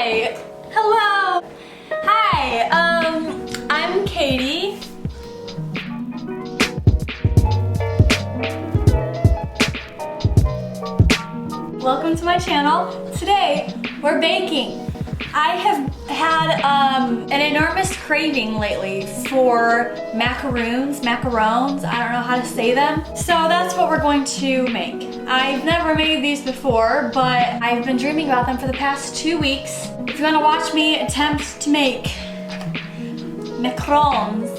Hi. Hello. Hi. I'm Katie. Welcome to my channel. Today we're baking. I have had an enormous craving lately for macaroons, macarons, I don't know how to say them. So that's what we're going to make. I've never made these before, but I've been dreaming about them for the past 2 weeks. If you want to watch me attempt to make macarons,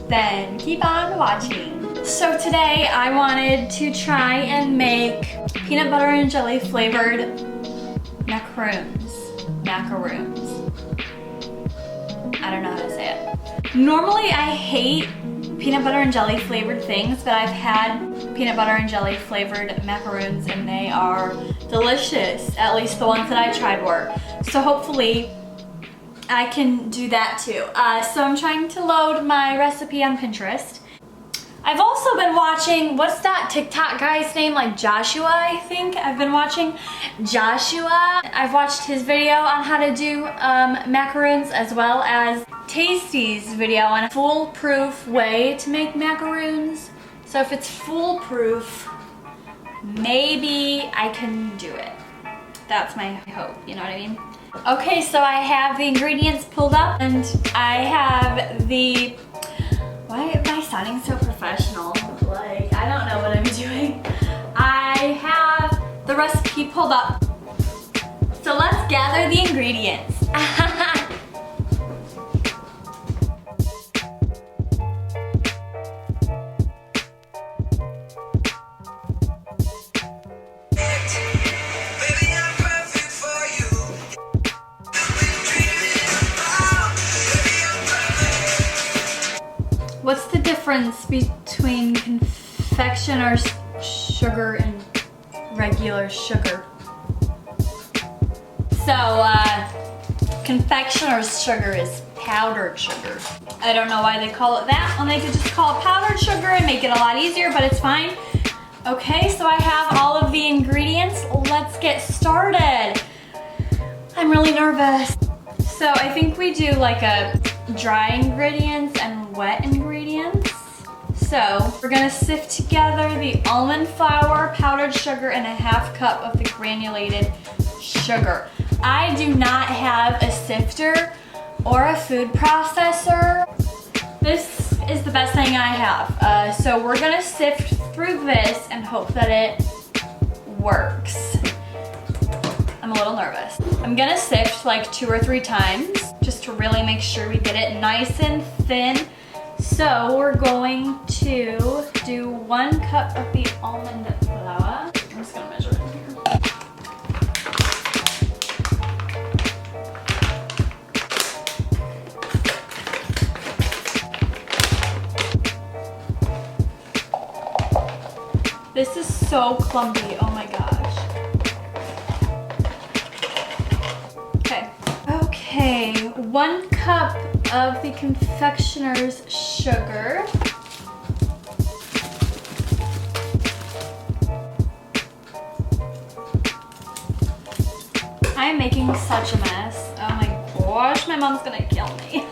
then keep on watching. So today I wanted to try and make peanut butter and jelly flavored macaroons. I don't know how to say it. Normally I hate peanut butter and jelly flavored things, but I've had peanut butter and jelly flavored macaroons and they are delicious. At least the ones that I tried were. So hopefully I can do that too. So I'm trying to load my recipe on Pinterest. I've also been watching, what's that TikTok guy's name? Like Joshua, I think. I've been watching Joshua. I've watched his video on how to do macaroons, as well as Tasty's video on a foolproof way to make macaroons. So if it's foolproof, maybe I can do it. That's my hope, you know what I mean? Okay, so I have the ingredients pulled up and I have the, why am I sounding so professional? Like, I don't know what I'm doing. I have the recipe pulled up. So let's gather the ingredients. What's the difference between confectioner's sugar and regular sugar? So, confectioner's sugar is powdered sugar. I don't know why they call it that when they could just call it powdered sugar and make it a lot easier, but it's fine. Okay, so I have all of the ingredients. Let's get started. I'm really nervous. So I think we do like a dry ingredients and wet ingredients. So we're gonna sift together the almond flour, powdered sugar, and a ½ cup of the granulated sugar. I do not have a sifter or a food processor. This is the best thing I have. So we're gonna sift through this and hope that it works. I'm a little nervous. I'm gonna sift like 2 or 3 times just to really make sure we get it nice and thin. So we're going to do 1 cup of the almond flour. I'm just gonna measure it in here. This is so clumpy, oh my gosh. Okay, 1 cup of the confectioner's sugar. I am making such a mess. Oh my gosh, my mom's gonna kill me.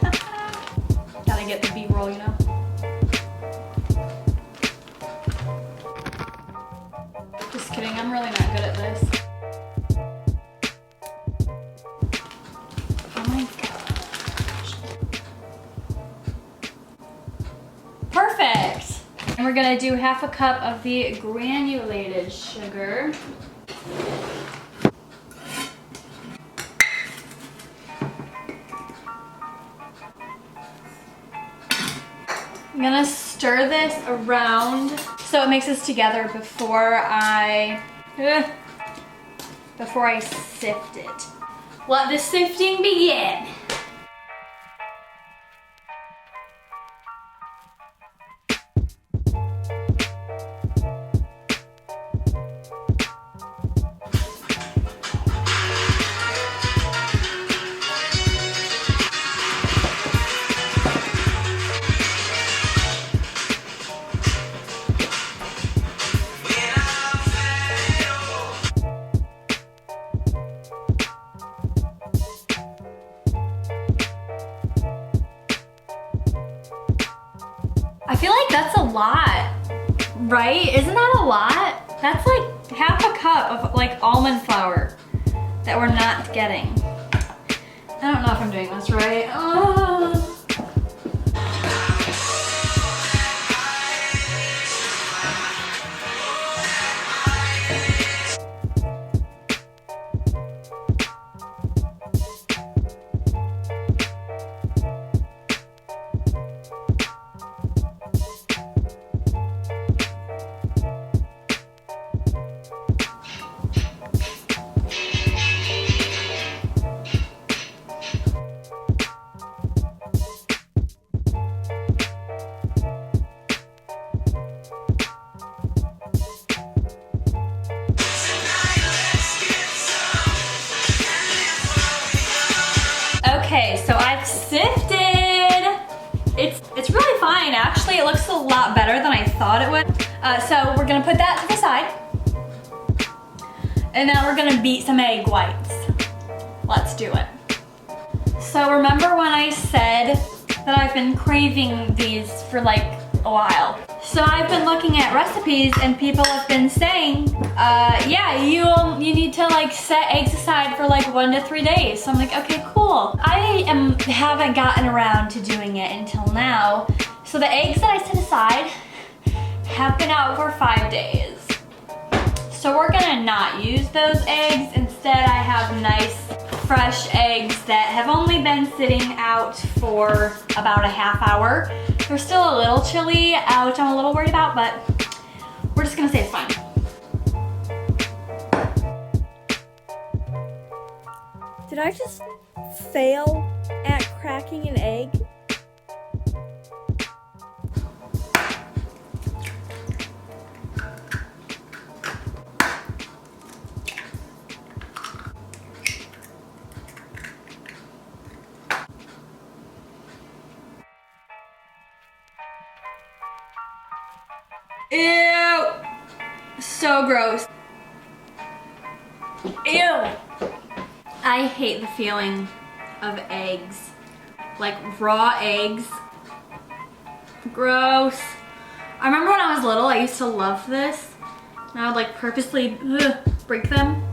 Gotta get the B-roll, you know? Just kidding, I'm really not good at this. Perfect! And we're gonna do ½ cup of the granulated sugar. I'm gonna stir this around so it mixes together before I sift it. Let the sifting begin. right? Isn't that a lot? That's like half a cup of like almond flour that we're not getting. I don't know if I'm doing this right. Oh. Okay, so I've sifted. It's really fine, actually. It looks a lot better than I thought it would. So we're gonna put that to the side. And now we're gonna beat some egg whites. Let's do it. So remember when I said that I've been craving these for like a while? So I've been looking at recipes and people have been saying, yeah, you need to like set eggs aside for like 1 to 3 days. So I'm like, okay, cool. I haven't gotten around to doing it until now. So the eggs that I set aside have been out for 5 days. So we're gonna not use those eggs. Instead, I have nice fresh eggs that have only been sitting out for about a half hour. They're still a little chilly, which I'm a little worried about, but we're just gonna say it's fine. Did I just fail at cracking an egg? Ew! So gross. Ew! I hate the feeling of eggs. Like raw eggs. Gross. I remember when I was little, I used to love this. And I would like purposely break them.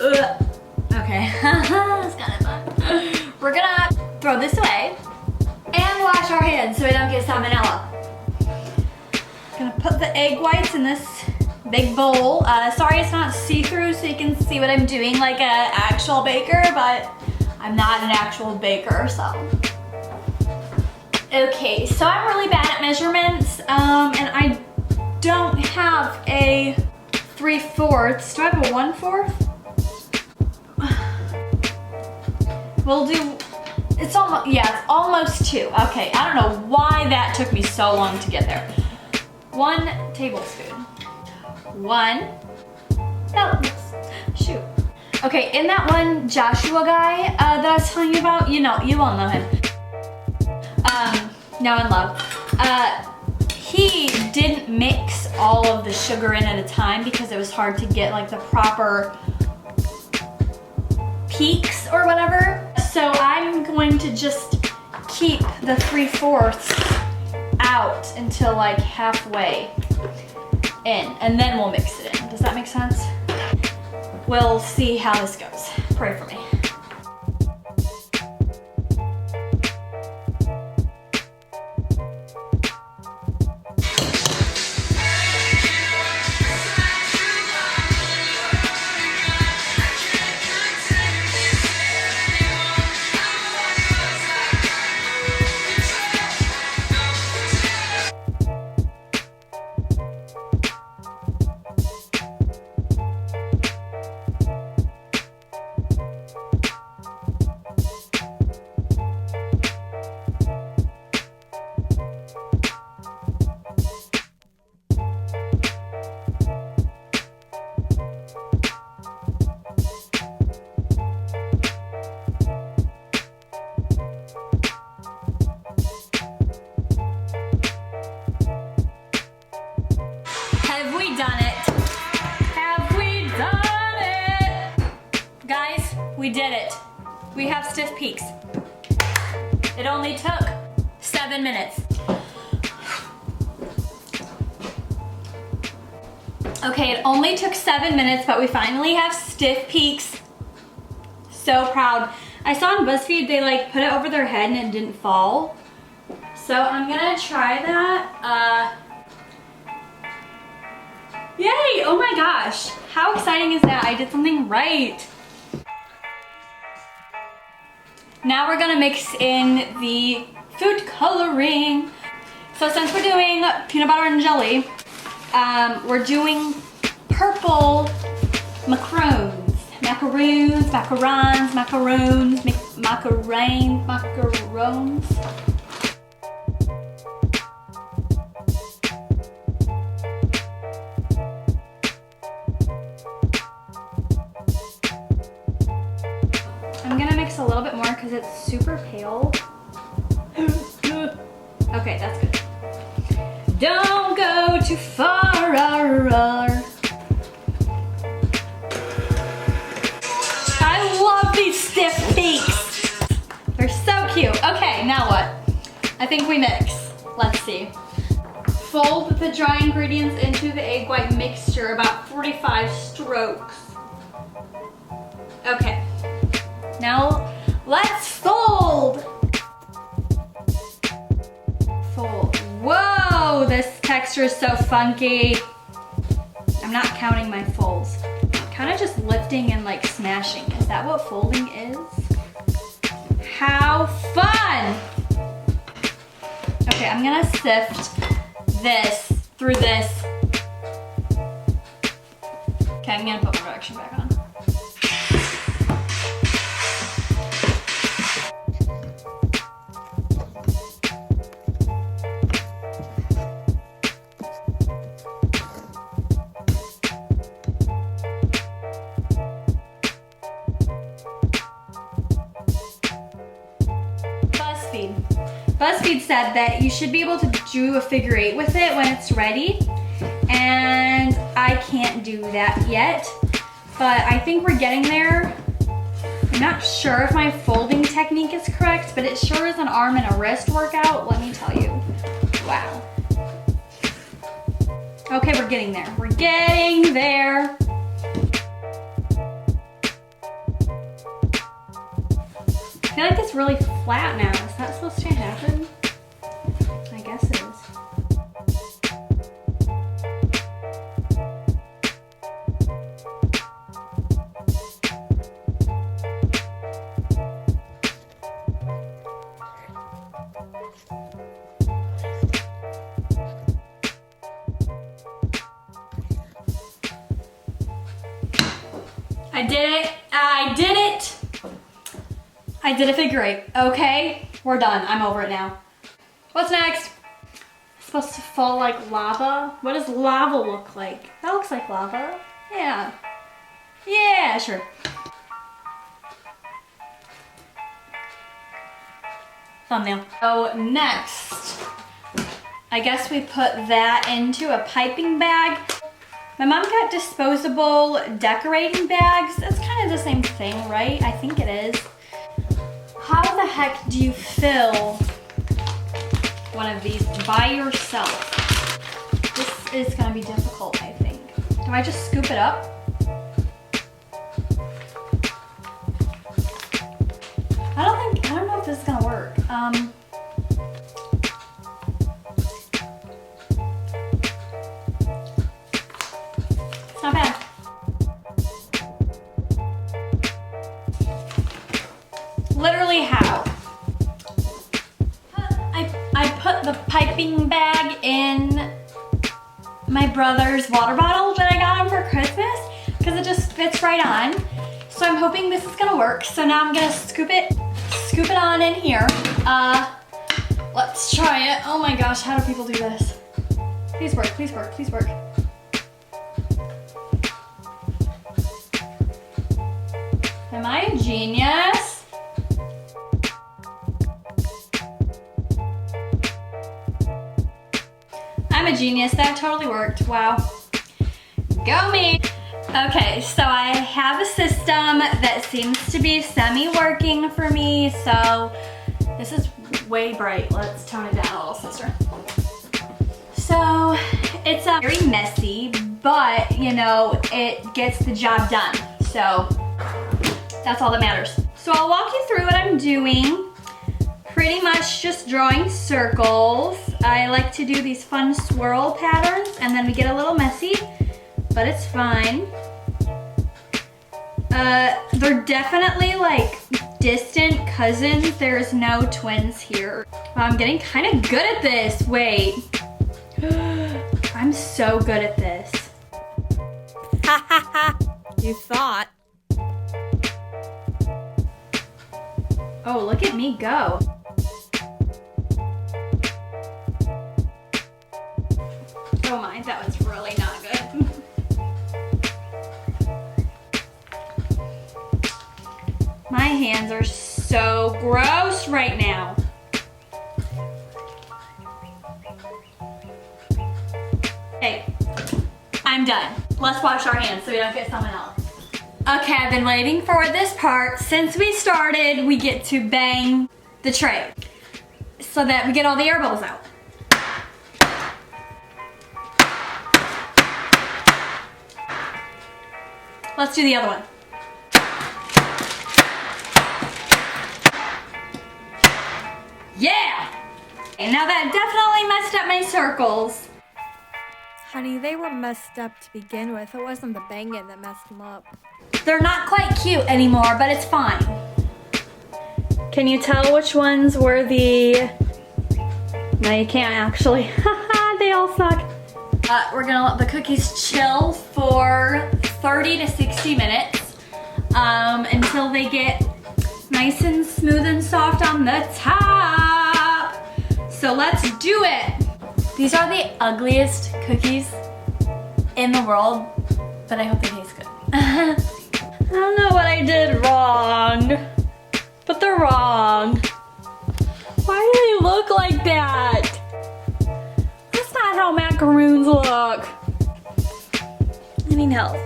Ugh. Okay, that's kind of fun. We're gonna throw this away and wash our hands so we don't get salmonella. Gonna put the egg whites in this big bowl. Sorry it's not see-through so you can see what I'm doing like an actual baker, but I'm not an actual baker, so. Okay, so I'm really bad at measurements, and I don't have a 3/4. Do I have a 1/4? We'll do, it's almost, yeah, it's almost 2. Okay, I don't know why that took me so long to get there. 1 tablespoon. 1, oh, shoot. Okay, in that one Joshua guy that I was telling you about, you all know him. Now in love. He didn't mix all of the sugar in at a time because it was hard to get like the proper peaks or whatever. So I'm going to just keep the 3/4 out until like halfway in, and then we'll mix it in. Does that make sense? We'll see how this goes. Pray for me. We did it. We have stiff peaks. It only took 7 7 minutes. Okay, it only took 7 minutes, but we finally have stiff peaks. So proud. I saw on BuzzFeed they like put it over their head and it didn't fall. So I'm gonna try that. Yay! Oh my gosh. How exciting is that? I did something right. Now we're gonna mix in the food coloring. So since we're doing peanut butter and jelly, we're doing purple macaroons. Macaroons, macarons, macaroons, macarons. I'm gonna mix a little bit more because it's super pale. Okay, that's good. Don't go too far. I love these stiff peaks. They're so cute. Okay, now what? I think we mix. Let's see. Fold the dry ingredients into the egg white mixture about 45 strokes. Okay. Now let's fold. Fold. Whoa, this texture is so funky. I'm not counting my folds. Kind of just lifting and like smashing. Is that what folding is? How fun! Okay, I'm gonna sift this through this. Okay, I'm gonna put my direction back on. BuzzFeed said that you should be able to do a figure 8 with it when it's ready, and I can't do that yet, but I think we're getting there. I'm not sure if my folding technique is correct, but it sure is an arm and a wrist workout, let me tell you. Wow. Okay, we're getting there. We're getting there. I feel like it's really flat now. Is that supposed to happen? I guess it is. I did it. I did it. I did a figure 8. Okay, we're done. I'm over it now. What's next? It's supposed to fall like lava. What does lava look like? That looks like lava. Yeah. Yeah, sure. Thumbnail. So next, I guess we put that into a piping bag. My mom got disposable decorating bags. That's kind of the same thing, right? I think it is. How the heck do you fill one of these by yourself? This is gonna be difficult, I think. Do I just scoop it up? I don't know if this is gonna work. It's not bad. Literally how? I put the piping bag in my brother's water bottle that I got him for Christmas because it just fits right on. So I'm hoping this is gonna work. So now I'm gonna scoop it on in here. Let's try it. Oh my gosh, how do people do this? Please work, please work, please work. Am I a genius? I'm a genius, that totally worked, wow. Go me! Okay, so I have a system that seems to be semi-working for me, so this is way bright. Let's tone it down a little, sister. So it's very messy, but you know, it gets the job done. So that's all that matters. So I'll walk you through what I'm doing. Pretty much just drawing circles. I like to do these fun swirl patterns and then we get a little messy, but it's fine. They're definitely like distant cousins. There's no twins here. Wow, I'm getting kind of good at this. Wait. I'm so good at this. Ha ha ha. You thought. Oh, look at me go. Oh my, that was really not good. My hands are so gross right now. Okay, I'm done. Let's wash our hands so we don't get someone else. Okay, I've been waiting for this part. Since we started, we get to bang the tray so that we get all the air bubbles out. Let's do the other one. Yeah! And now that definitely messed up my circles. Honey, they were messed up to begin with. It wasn't the banging that messed them up. They're not quite cute anymore, but it's fine. Can you tell which ones were the... No, you can't actually. Haha, they all suck. We're gonna let the cookies chill for 30 to 60 minutes until they get nice and smooth and soft on the top. So let's do it. These are the ugliest cookies in the world, but I hope they taste good. I don't know what I did wrong, but they're wrong. Why do they look like that? That's not how macaroons look. I need help.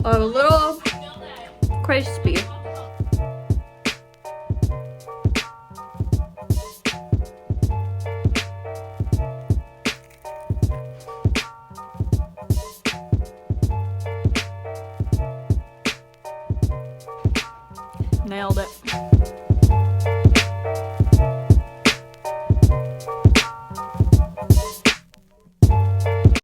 A little crispy. Nailed it.